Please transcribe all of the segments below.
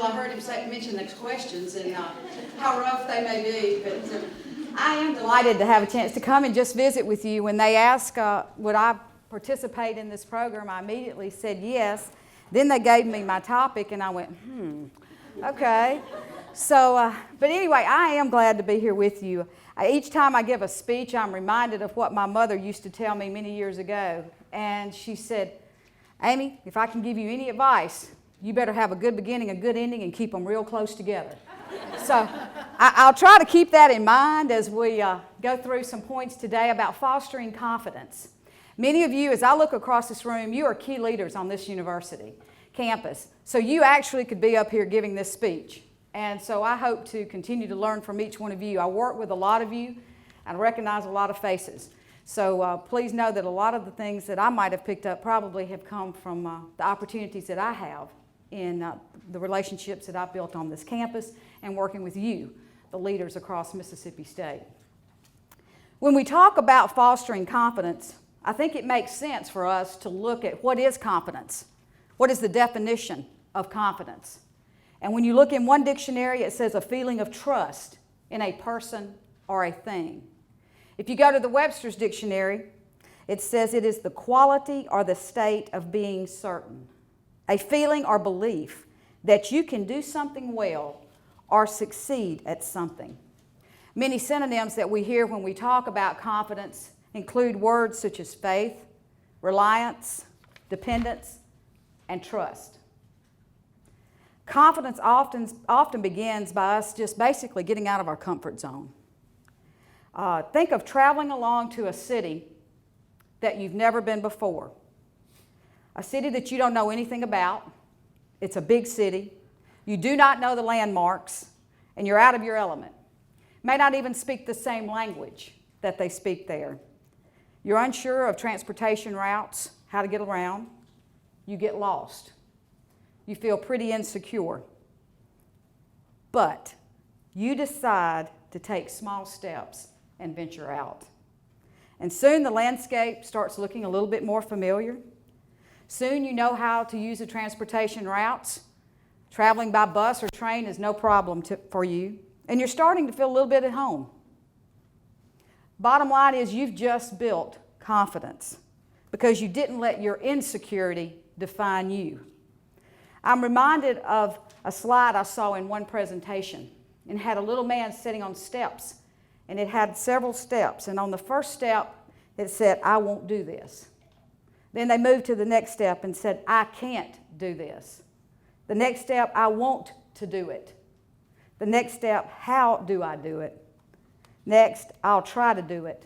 I heard him mention those questions and how rough they may be. But I am delighted to have a chance to come and just visit with you. When they asked, would I participate in this program, I immediately said yes. Then they gave me my topic, and I went, okay. So, but anyway, I am glad to be here with you. Each time I give a speech, I'm reminded of what my mother used to tell me many years ago. And she said, Amy, if I can give you any advice, you better have a good beginning, a good ending, and keep them real close together. So I'll try to keep that in mind as we go through some points today about fostering confidence. Many of you, as I look across this room, you are key leaders on this university campus. So you actually could be up here giving this speech. And so I hope to continue to learn from each one of you. I work with a lot of you and recognize a lot of faces. So please know that a lot of the things that I might have picked up probably have come from the opportunities that I have in the relationships that I've built on this campus and working with you, the leaders across Mississippi State. When we talk about fostering confidence, I think it makes sense for us to look at what is confidence. What is the definition of confidence? And when you look in one dictionary, it says a feeling of trust in a person or a thing. If you go to the Webster's dictionary, it says it is the quality or the state of being certain, a feeling or belief that you can do something well or succeed at something. Many synonyms that we hear when we talk about confidence include words such as faith, reliance, dependence, and trust. Confidence often begins by us just basically getting out of our comfort zone. Think of traveling along to a city that you've never been before. A city that you don't know anything about. It's a big city. You do not know the landmarks, and you're out of your element. May not even speak the same language that they speak there. You're unsure of transportation routes, how to get around. You get lost. You feel pretty insecure. But you decide to take small steps and venture out. And soon the landscape starts looking a little bit more familiar. Soon you know how to use the transportation routes. Traveling by bus or train is no problem for you. And you're starting to feel a little bit at home. Bottom line is you've just built confidence because you didn't let your insecurity define you. I'm reminded of a slide I saw in one presentation. It had a little man sitting on steps, and it had several steps. And on the first step, it said, I won't do this. Then they moved to the next step and said, I can't do this. The next step, I want to do it. The next step, how do I do it? Next, I'll try to do it.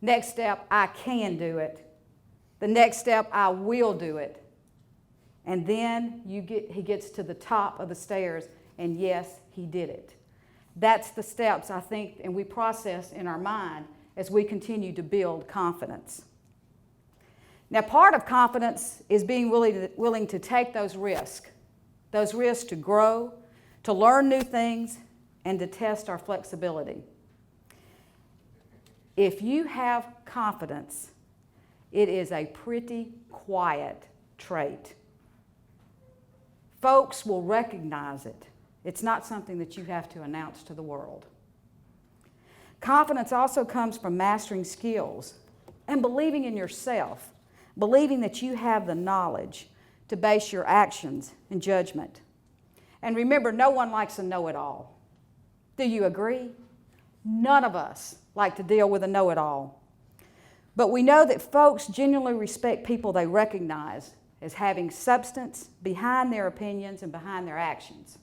Next step, I can do it. The next step, I will do it. And then he gets to the top of the stairs, and yes, he did it. That's the steps, I think, and we process in our mind as we continue to build confidence. Now, part of confidence is being willing to take those risks to grow, to learn new things, and to test our flexibility. If you have confidence, it is a pretty quiet trait. Folks will recognize it. It's not something that you have to announce to the world. Confidence also comes from mastering skills and believing in yourself, believing that you have the knowledge to base your actions and judgment. And remember, no one likes a know-it-all. Do you agree? None of us like to deal with a know-it-all. But we know that folks genuinely respect people they recognize as having substance behind their opinions and behind their actions.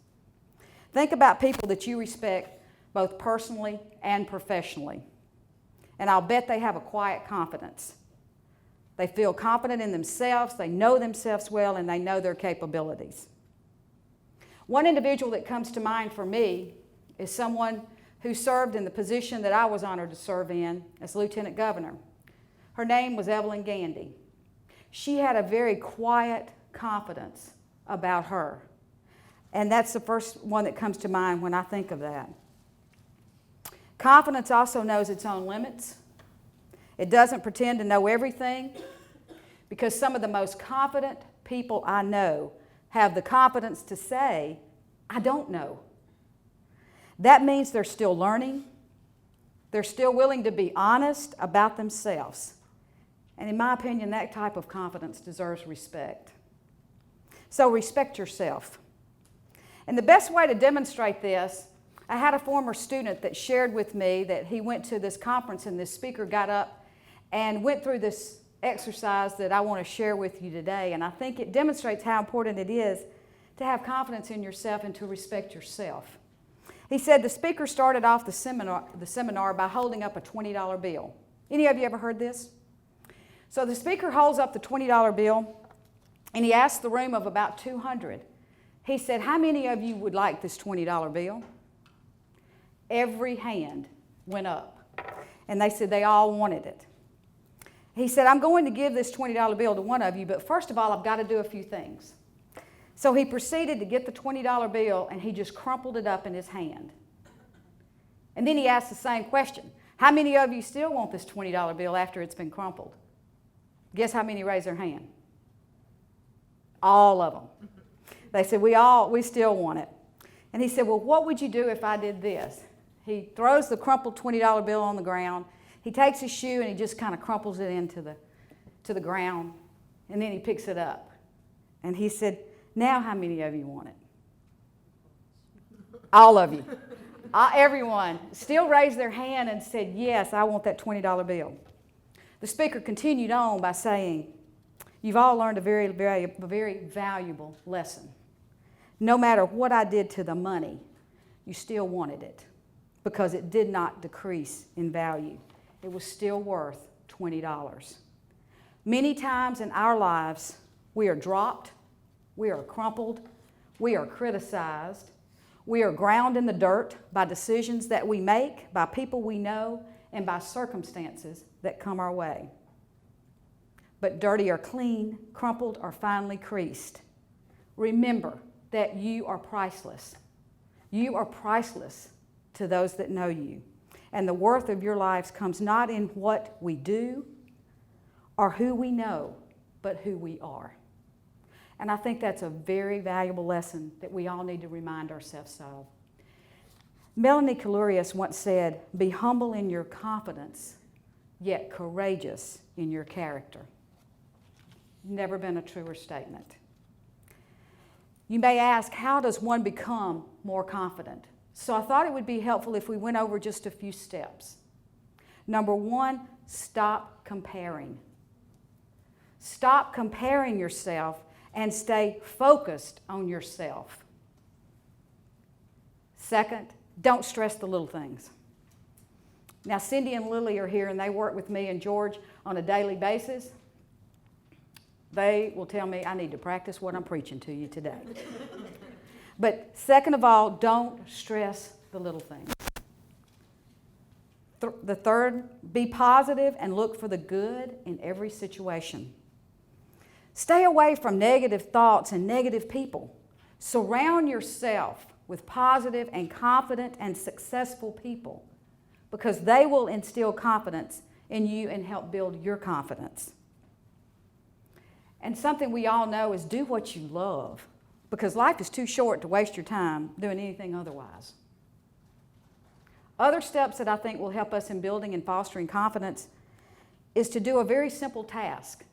Think about people that you respect both personally and professionally. And I'll bet they have a quiet confidence. They feel confident in themselves, they know themselves well, and they know their capabilities. One individual that comes to mind for me is someone who served in the position that I was honored to serve in as Lieutenant Governor. Her name was Evelyn Gandy. She had a very quiet confidence about her. And that's the first one that comes to mind when I think of that. Confidence also knows its own limits. It doesn't pretend to know everything, because some of the most confident people I know have the confidence to say, I don't know. That means they're still learning. They're still willing to be honest about themselves. And in my opinion, that type of confidence deserves respect. So respect yourself. And the best way to demonstrate this, I had a former student that shared with me that he went to this conference and this speaker got up and went through this exercise that I want to share with you today. And I think it demonstrates how important it is to have confidence in yourself and to respect yourself. He said the speaker started off the seminar by holding up a $20 bill. Any of you ever heard this? So the speaker holds up the $20 bill and he asked the room of about 200. He said, how many of you would like this $20 bill? Every hand went up. And they said they all wanted it. He said, I'm going to give this $20 bill to one of you, but first of all, I've got to do a few things. So he proceeded to get the $20 bill and he just crumpled it up in his hand. And then he asked the same question. How many of you still want this $20 bill after it's been crumpled? Guess how many raised their hand? All of them. They said, we still want it. And he said, well, what would you do if I did this? He throws the crumpled $20 bill on the ground. He takes his shoe and he just kind of crumples it into the ground. And then he picks it up. And he said, now how many of you want it? All of you. Everyone still raised their hand and said, yes, I want that $20 bill. The speaker continued on by saying, you've all learned a very valuable lesson. No matter what I did to the money, you still wanted it because it did not decrease in value. It was still worth $20. Many times in our lives, we are dropped, we are crumpled, we are criticized, we are ground in the dirt by decisions that we make, by people we know, and by circumstances that come our way. But dirty or clean, crumpled or finely creased, remember that you are priceless. You are priceless to those that know you. And the worth of your lives comes not in what we do or who we know, but who we are. And I think that's a very valuable lesson that we all need to remind ourselves of. Melanie Kalurius once said, be humble in your confidence, yet courageous in your character. Never been a truer statement. You may ask, how does one become more confident? So I thought it would be helpful if we went over just a few steps. Number one, stop comparing. Stop comparing yourself and stay focused on yourself. Second, don't stress the little things. Now, Cindy and Lily are here and they work with me and George on a daily basis. They will tell me I need to practice what I'm preaching to you today. But second of all, don't stress the little things. The third, be positive and look for the good in every situation. Stay away from negative thoughts and negative people. Surround yourself with positive and confident and successful people because they will instill confidence in you and help build your confidence. And something we all know is do what you love because life is too short to waste your time doing anything otherwise. Other steps that I think will help us in building and fostering confidence is to do a very simple task.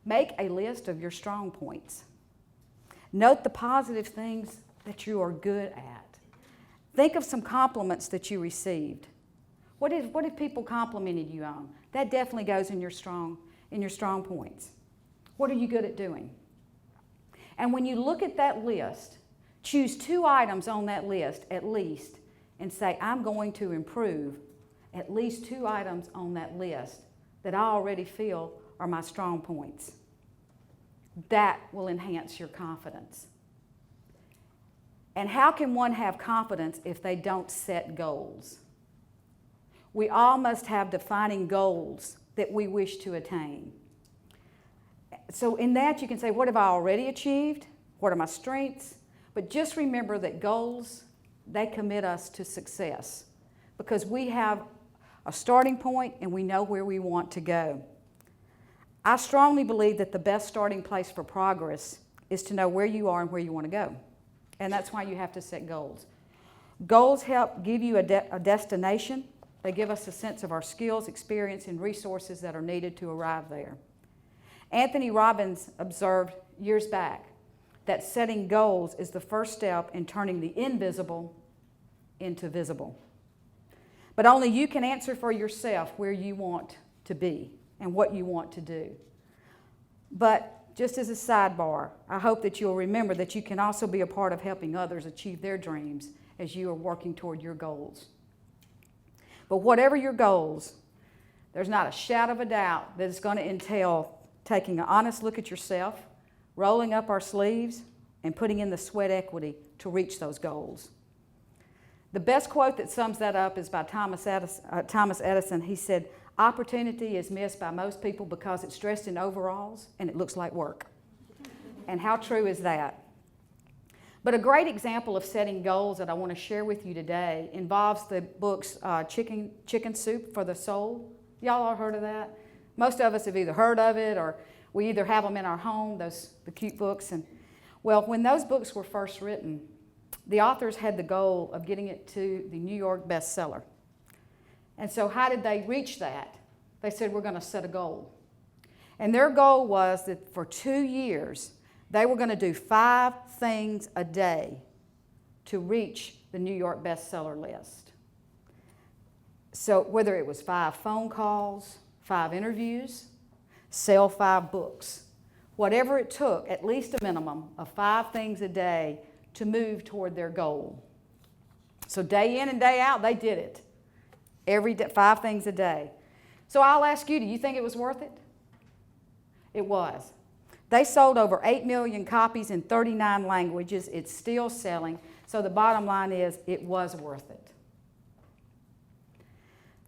Make a list of your strong points. Note the positive things that you are good at. Think of some compliments that you received. What if people complimented you on? That definitely goes in your strong points. What are you good at doing? And when you look at that list, choose 2 items on that list at least and say, I'm going to improve at least 2 items on that list that I already feel are my strong points. That will enhance your confidence. And how can one have confidence if they don't set goals? We all must have defining goals that we wish to attain. So in that you can say, what have I already achieved? What are my strengths? But just remember that goals, they commit us to success because we have a starting point and we know where we want to go. I strongly believe that the best starting place for progress is to know where you are and where you want to go. And that's why you have to set goals. Goals help give you a destination. They give us a sense of our skills, experience, and resources that are needed to arrive there. Anthony Robbins observed years back that setting goals is the first step in turning the invisible into visible. But only you can answer for yourself where you want to be and what you want to do. But just as a sidebar, I hope that you'll remember that you can also be a part of helping others achieve their dreams as you are working toward your goals. But whatever your goals, there's not a shadow of a doubt that it's going to entail taking an honest look at yourself, rolling up our sleeves, and putting in the sweat equity to reach those goals. The best quote that sums that up is by Thomas Edison. He said, "Opportunity is missed by most people because it's dressed in overalls and it looks like work." And how true is that? But a great example of setting goals that I want to share with you today involves the books Chicken Soup for the Soul. Y'all all heard of that? Most of us have either heard of it or we either have them in our home, the cute books. And well, when those books were first written, the authors had the goal of getting it to the New York bestseller. And so how did they reach that? They said, we're going to set a goal. And their goal was that for 2 years, they were going to do 5 things a day to reach the New York bestseller list. So whether it was 5 phone calls, 5 interviews, sell 5 books, whatever it took, at least a minimum of 5 things a day to move toward their goal. So day in and day out, they did it. Every day, 5 things a day. So I'll ask you, do you think it was worth it? It was. They sold over 8 million copies in 39 languages. It's still selling. So the bottom line is, it was worth it.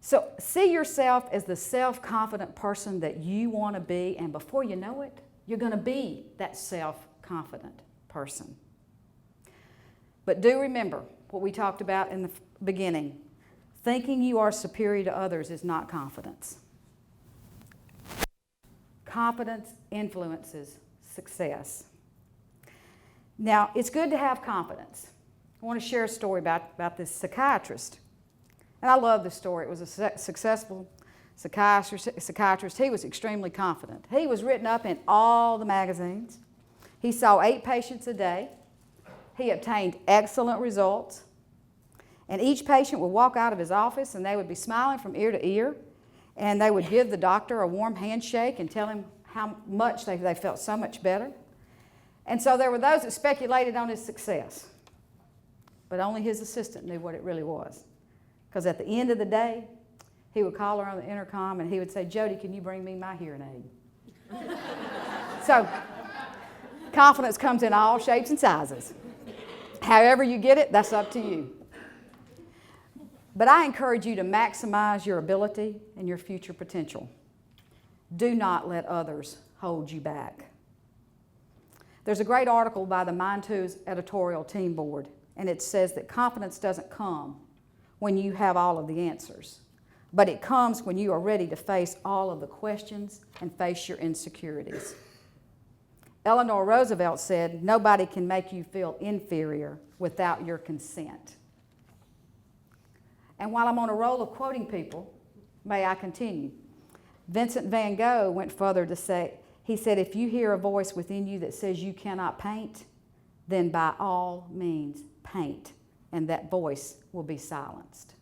So see yourself as the self-confident person that you want to be, and before you know it, you're going to be that self-confident person. But do remember what we talked about in the beginning. Thinking you are superior to others is not confidence. Confidence influences success. Now, it's good to have confidence. I want to share a story about this psychiatrist. And I love this story. It was a successful psychiatrist. He was extremely confident. He was written up in all the magazines. He saw 8 patients a day. He obtained excellent results. And each patient would walk out of his office and they would be smiling from ear to ear. And they would give the doctor a warm handshake and tell him how much they felt so much better. And so there were those that speculated on his success. But only his assistant knew what it really was. Because at the end of the day, he would call her on the intercom and he would say, "Jody, can you bring me my hearing aid?" So confidence comes in all shapes and sizes. However you get it, that's up to you. But I encourage you to maximize your ability and your future potential. Do not let others hold you back. There's a great article by the Mind Two's editorial team board, and it says that confidence doesn't come when you have all of the answers, but it comes when you are ready to face all of the questions and face your insecurities. Eleanor Roosevelt said, "Nobody can make you feel inferior without your consent." And while I'm on a roll of quoting people, may I continue? Vincent van Gogh went further to say, he said, "If you hear a voice within you that says you cannot paint, then by all means paint, and that voice will be silenced."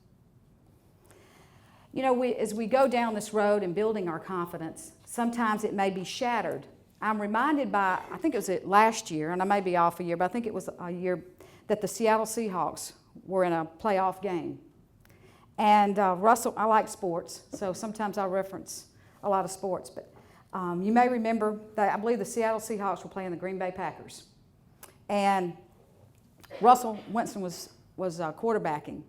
You know, as we go down this road in building our confidence, sometimes it may be shattered. I'm reminded by, I think it was last year, and I may be off a year, but I think it was a year that the Seattle Seahawks were in a playoff game. And Russell, I like sports, so sometimes I reference a lot of sports. But you may remember that I believe the Seattle Seahawks were playing the Green Bay Packers. And Russell Winston was quarterbacking.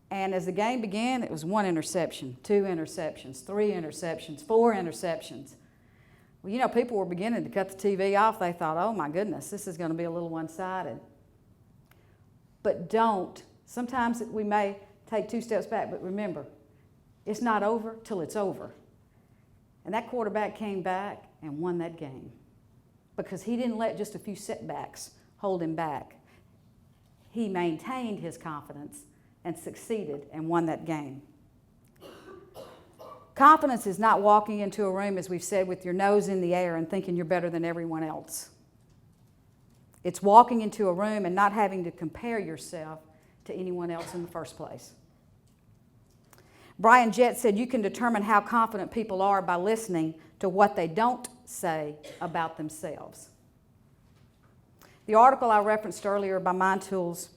And as the game began, it was 1 interception, 2 interceptions, 3 interceptions, 4 interceptions. Well, you know, people were beginning to cut the TV off. They thought, oh my goodness, this is going to be a little one-sided. But don't. Sometimes we may take 2 steps back, but remember, it's not over till it's over. And that quarterback came back and won that game. because he didn't let just a few setbacks hold him back. He maintained his confidence and succeeded and won that game. Confidence is not walking into a room, as we've said, with your nose in the air and thinking you're better than everyone else. It's walking into a room and not having to compare yourself to anyone else in the first place. Brian Jett said you can determine how confident people are by listening to what they don't say about themselves. The article I referenced earlier by Mind Tools,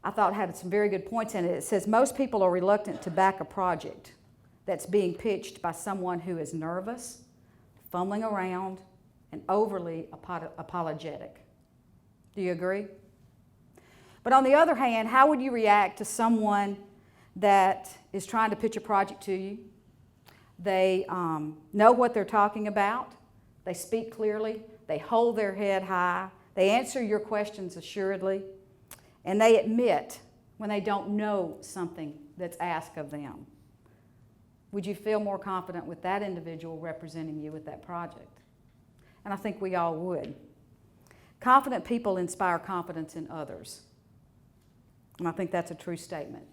I thought had some very good points in it. It says most people are reluctant to back a project that's being pitched by someone who is nervous, fumbling around, and overly apologetic. Do you agree? But on the other hand, how would you react to someone that is trying to pitch a project to you? They know what they're talking about. They speak clearly. They hold their head high. They answer your questions assuredly. And they admit when they don't know something that's asked of them. Would you feel more confident with that individual representing you with that project? And I think we all would. Confident people inspire confidence in others. And I think that's a true statement.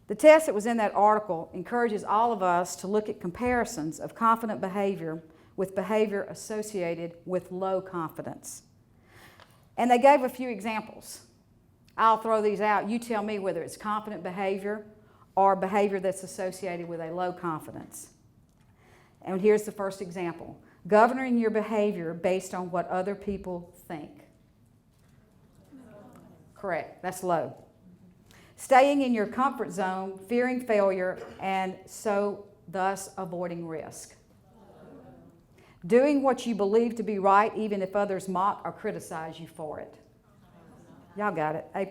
The test that was in that article encourages all of us to look at comparisons of confident behavior with behavior associated with low confidence. And they gave a few examples. I'll throw these out. You tell me whether it's confident behavior or behavior that's associated with a low confidence. And here's the first example. Governing your behavior based on what other people think. Correct. That's low. Staying in your comfort zone, fearing failure, and so thus avoiding risk. Doing what you believe to be right, even if others mock or criticize you for it. Y'all got it. A+.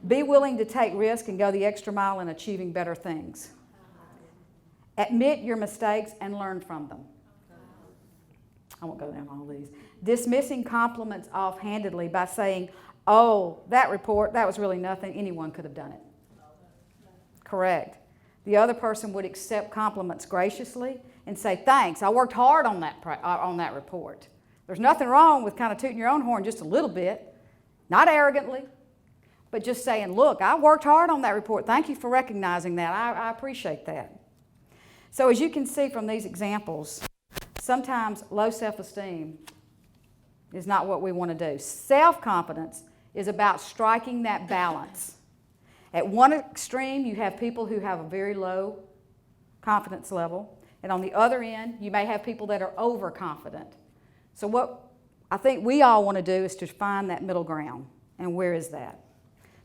Be willing to take risk and go the extra mile in achieving better things. Admit your mistakes and learn from them. I won't go down all these. Dismissing compliments offhandedly by saying, oh, that report, that was really nothing. Anyone could have done it. Correct. The other person would accept compliments graciously and say, thanks, I worked hard on that report. There's nothing wrong with kind of tooting your own horn just a little bit, not arrogantly, but just saying, look, I worked hard on that report. Thank you for recognizing that. I appreciate that. So as you can see from these examples, sometimes low self-esteem is not what we want to do. Self-confidence is about striking that balance. At one extreme, you have people who have a very low confidence level, and on the other end, you may have people that are overconfident. So what I think we all want to do is to find that middle ground. And where is that?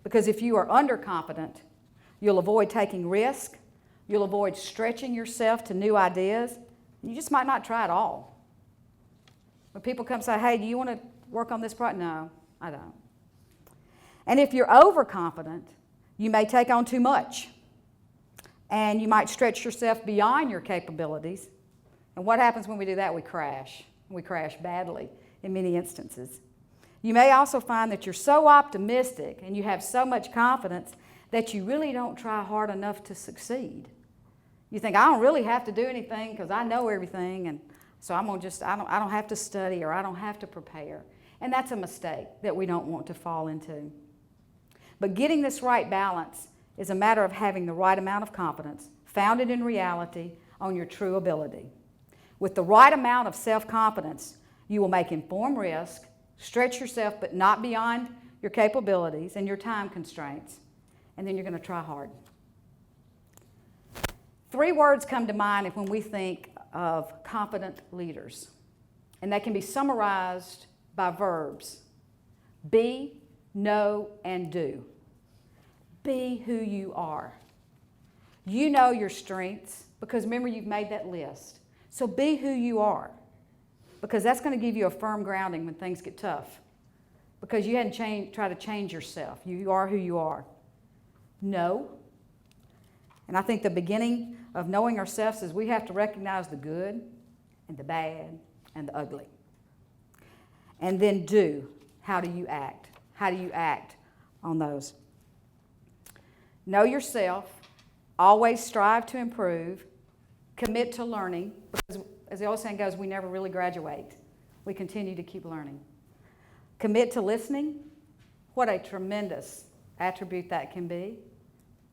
Because if you are underconfident, you'll avoid taking risk, you'll avoid stretching yourself to new ideas, and you just might not try at all. When people come say, hey, do you want to work on this project? No, I don't. And if you're overconfident, you may take on too much. And you might stretch yourself beyond your capabilities. And what happens when we do that? We crash. We crash badly in many instances. You may also find that you're so optimistic and you have so much confidence that you really don't try hard enough to succeed. You think, I don't really have to do anything because I know everything, and so I don't have to study or I don't have to prepare. And that's a mistake that we don't want to fall into. But getting this right balance is a matter of having the right amount of confidence, founded in reality on your true ability. With the right amount of self-confidence, you will make informed risk, stretch yourself but not beyond your capabilities and your time constraints, and then you're going to try hard. 3 words come to mind when we think of confident leaders, and they can be summarized by verbs: be, know, and do. Be who you are. You know your strengths because remember, you've made that list. So be who you are, because that's going to give you a firm grounding when things get tough, because you hadn't tried to change yourself. You are who you are. Know. And I think the beginning of knowing ourselves is we have to recognize the good and the bad and the ugly. And then do. How do you act? How do you act on those? Know yourself. Always strive to improve. Commit to learning. Because as the old saying goes, we never really graduate. We continue to keep learning. Commit to listening. What a tremendous attribute that can be,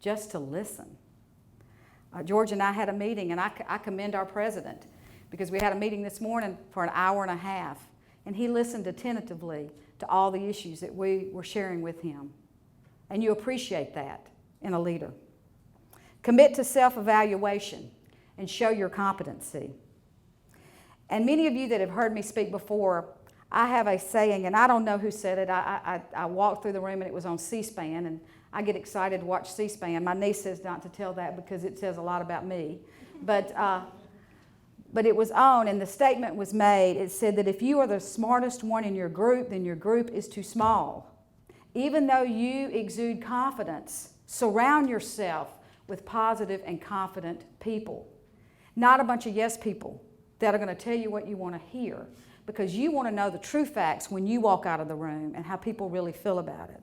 just to listen. George and I had a meeting, and I commend our president, because we had a meeting this morning for an hour and a half, and he listened attentively to all the issues that we were sharing with him. And you appreciate that in a leader. Commit to self-evaluation and show your competency. And many of you that have heard me speak before, I have a saying, and I don't know who said it. I walked through the room and it was on C-SPAN, and I get excited to watch C-SPAN. My niece says not to tell that because it says a lot about me. But it was on, and the statement was made. It said that if you are the smartest one in your group, then your group is too small. Even though you exude confidence, surround yourself with positive and confident people. Not a bunch of yes people that are going to tell you what you want to hear, because you want to know the true facts when you walk out of the room and how people really feel about it.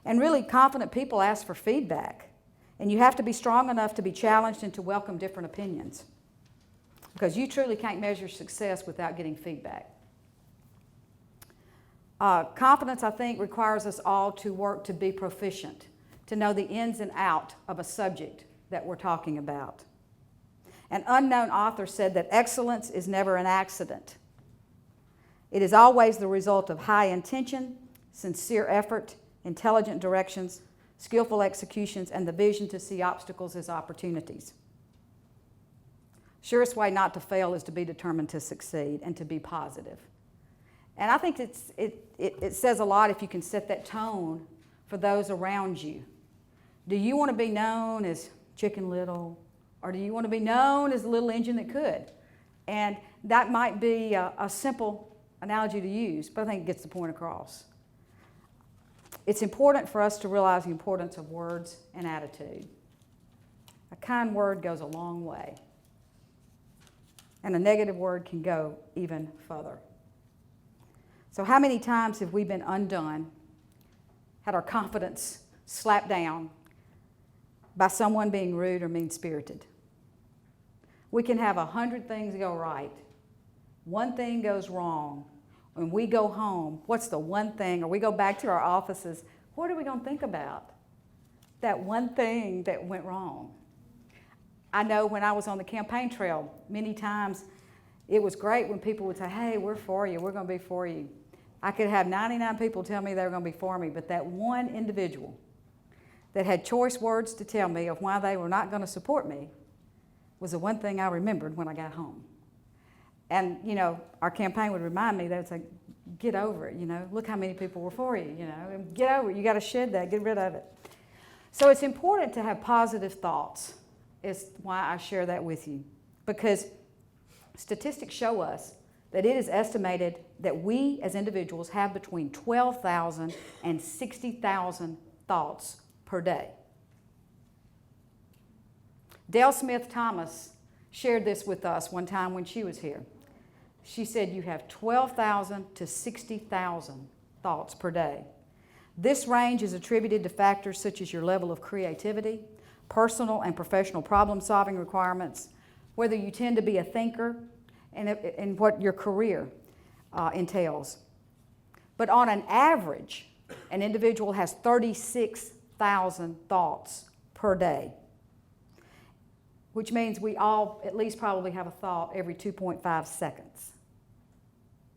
And really confident people ask for feedback. And you have to be strong enough to be challenged and to welcome different opinions, because you truly can't measure success without getting feedback. Confidence, I think, requires us all to work to be proficient, to know the ins and out of a subject that we're talking about. An unknown author said that excellence is never an accident. It is always the result of high intention, sincere effort, intelligent directions, skillful executions, and the vision to see obstacles as opportunities. Surest way not to fail is to be determined to succeed and to be positive. And I think it says a lot if you can set that tone for those around you. Do you want to be known as Chicken Little, or do you want to be known as the little engine that could? And that might be a simple analogy to use, but I think it gets the point across. It's important for us to realize the importance of words and attitude. A kind word goes a long way, and a negative word can go even further. So how many times have we been undone, had our confidence slapped down by someone being rude or mean-spirited? We can have 100 things go right. One thing goes wrong. When we go home, what's the one thing, or we go back to our offices, what are we going to think about? That one thing that went wrong. I know when I was on the campaign trail, many times it was great when people would say, hey, we're for you, we're going to be for you. I could have 99 people tell me they were going to be for me, but that one individual that had choice words to tell me of why they were not going to support me was the one thing I remembered when I got home. And, you know, our campaign would remind me that it's like, get over it, you know. Look how many people were for you, you know. Get over it. You got to shed that. Get rid of it. So it's important to have positive thoughts, is why I share that with you. Because statistics show us that it is estimated that we as individuals have between 12,000 and 60,000 thoughts per day. Dale Smith Thomas shared this with us one time when she was here. She said you have 12,000 to 60,000 thoughts per day. This range is attributed to factors such as your level of creativity, personal and professional problem-solving requirements, whether you tend to be a thinker, and what your career entails. But on an average, an individual has 36,000 thoughts per day, which means we all at least probably have a thought every 2.5 seconds.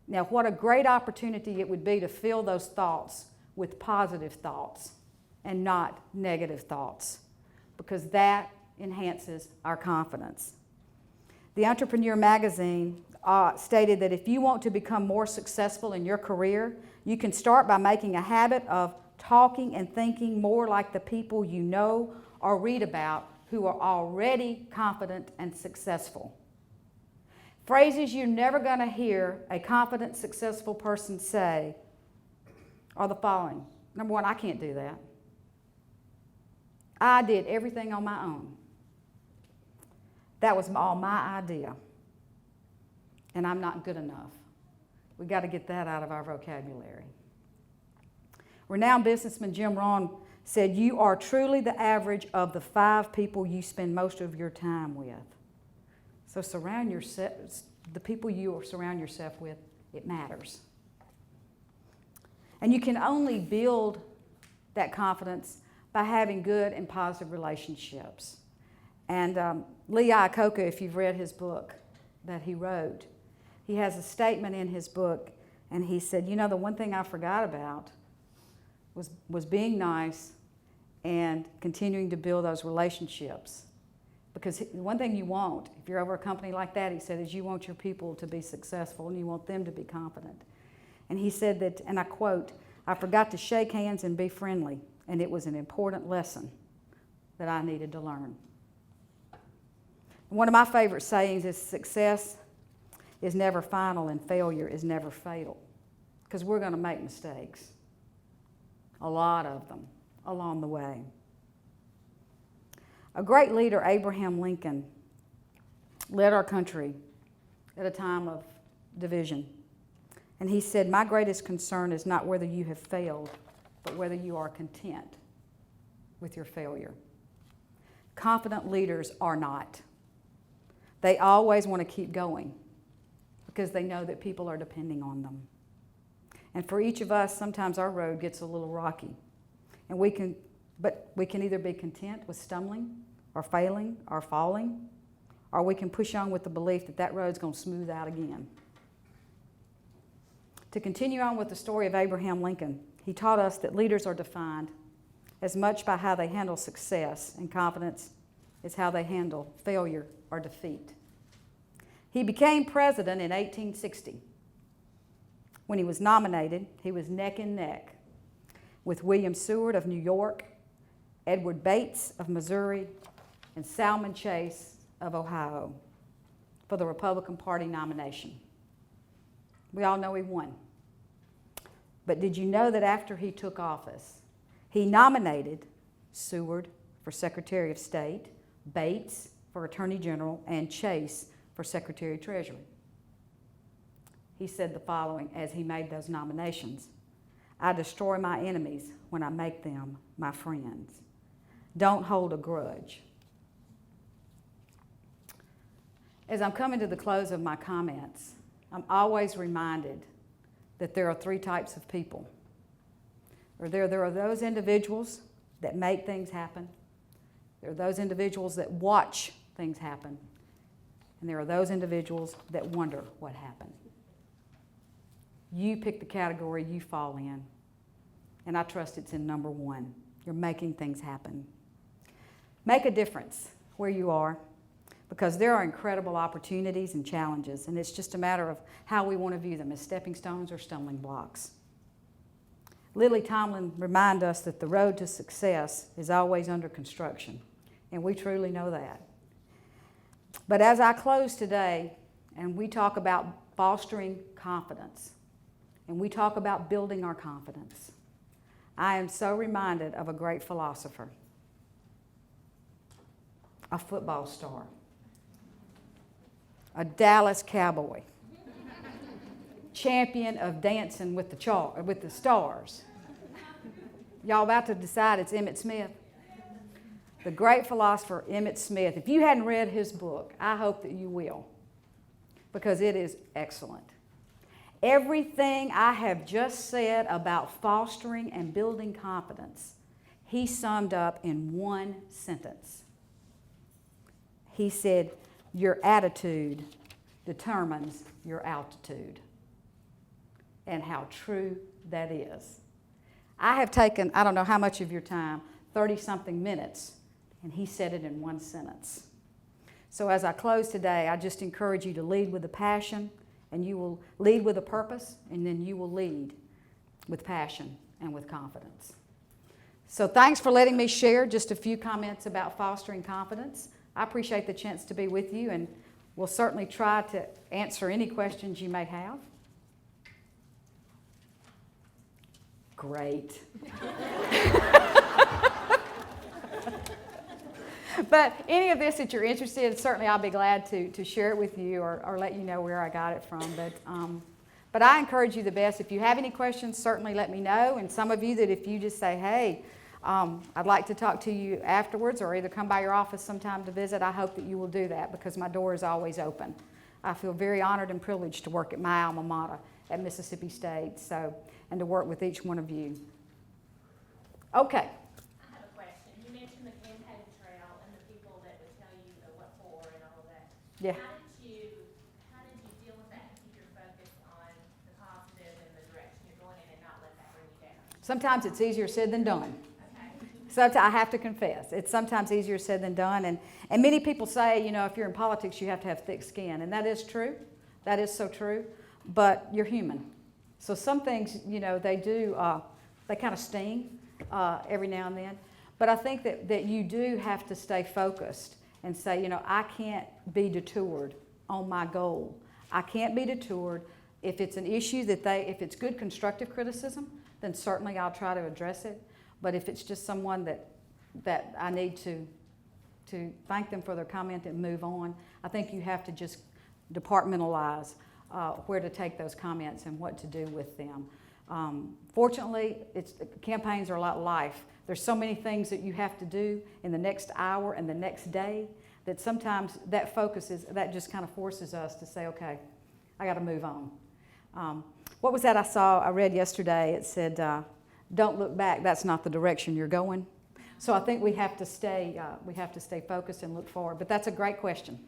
Now, what a great opportunity it would be to fill those thoughts with positive thoughts and not negative thoughts, because that enhances our confidence. The Entrepreneur magazine stated that if you want to become more successful in your career, you can start by making a habit of talking and thinking more like the people you know or read about who are already confident and successful. Phrases you're never going to hear a confident, successful person say are the following. Number one, I can't do that. I did everything on my own. That was all my idea. And I'm not good enough. We've got to get that out of our vocabulary. Renowned businessman Jim Rohn said, you are truly the average of the 5 people you spend most of your time with. So surround yourself, the people you surround yourself with, it matters. And you can only build that confidence by having good and positive relationships. And Lee Iacocca, if you've read his book that he wrote, he has a statement in his book, and he said, you know, the one thing I forgot about was being nice and continuing to build those relationships. Because the one thing you want, if you're over a company like that, he said, is you want your people to be successful and you want them to be confident. And he said that, and I quote, I forgot to shake hands and be friendly, and it was an important lesson that I needed to learn. One of my favorite sayings is success is never final and failure is never fatal. Because we're going to make mistakes, a lot of them, along the way. A great leader, Abraham Lincoln, led our country at a time of division. And he said, my greatest concern is not whether you have failed, but whether you are content with your failure. Confident leaders are not. They always want to keep going because they know that people are depending on them. And for each of us, sometimes our road gets a little rocky. And we can either be content with stumbling or failing or falling, or we can push on with the belief that that road's going to smooth out again. To continue on with the story of Abraham Lincoln, he taught us that leaders are defined as much by how they handle success and confidence as how they handle failure or defeat. He became president in 1860. When he was nominated, he was neck and neck with William Seward of New York, Edward Bates of Missouri, and Salmon Chase of Ohio for the Republican Party nomination. We all know he won. But did you know that after he took office, he nominated Seward for Secretary of State, Bates for Attorney General, and Chase for Secretary of Treasury? He said the following as he made those nominations: I destroy my enemies when I make them my friends. Don't hold a grudge. As I'm coming to the close of my comments, I'm always reminded that there are three types of people. There are those individuals that make things happen. There are those individuals that watch things happen. And there are those individuals that wonder what happened. You pick the category you fall in. And I trust it's in number one. You're making things happen. Make a difference where you are, because there are incredible opportunities and challenges, and it's just a matter of how we want to view them, as stepping stones or stumbling blocks. Lily Tomlin reminds us that the road to success is always under construction, and we truly know that. But as I close today, and we talk about fostering confidence, and we talk about building our confidence, I am so reminded of a great philosopher, a football star, a Dallas Cowboy, champion of dancing with the stars. Y'all about to decide it's Emmitt Smith? The great philosopher Emmitt Smith. If you hadn't read his book, I hope that you will, because it is excellent. Everything I have just said about fostering and building confidence, he summed up in one sentence. He said, your attitude determines your altitude. And how true that is. I have taken, I don't know how much of your time, 30-something minutes, and he said it in one sentence. So as I close today, I just encourage you to lead with a passion, and you will lead with a purpose, and then you will lead with passion and with confidence. So thanks for letting me share just a few comments about fostering confidence. I appreciate the chance to be with you, and we'll certainly try to answer any questions you may have. Great. But any of this that you're interested in, certainly I'll be glad to share it with you or let you know where I got it from. But I encourage you the best. If you have any questions, certainly let me know. And some of you that if you just say, hey, I'd like to talk to you afterwards or either come by your office sometime to visit. I hope that you will do that because my door is always open. I feel very honored and privileged to work at my alma mater at Mississippi State, and to work with each one of you. Okay. I have a question. You mentioned the campaign trail and the people that would tell you the what for and all of that. Yeah. How did you deal with that and keep your focus on the positive and the direction you're going in and not let that bring you down? Sometimes it's easier said than done. Okay. Sometimes, I have to confess, it's sometimes easier said than done. And many people say, if you're in politics, you have to have thick skin. And that is true. That is so true. But you're human. So some things, they do, they kind of sting every now and then. But I think that you do have to stay focused and say, I can't be detoured on my goal. I can't be detoured. If it's an issue if it's good constructive criticism, then certainly I'll try to address it. But if it's just someone that I need to thank them for their comment and move on, I think you have to just departmentalize where to take those comments and what to do with them. Fortunately, campaigns are like life. There's so many things that you have to do in the next hour and the next day that sometimes that just kind of forces us to say, okay, I got to move on. What was that I read yesterday? It said, don't look back, that's not the direction you're going. So I think we have to stay focused and look forward. But that's a great question.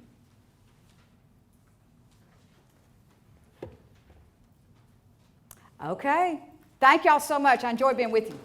Okay. Thank y'all so much. I enjoyed being with you.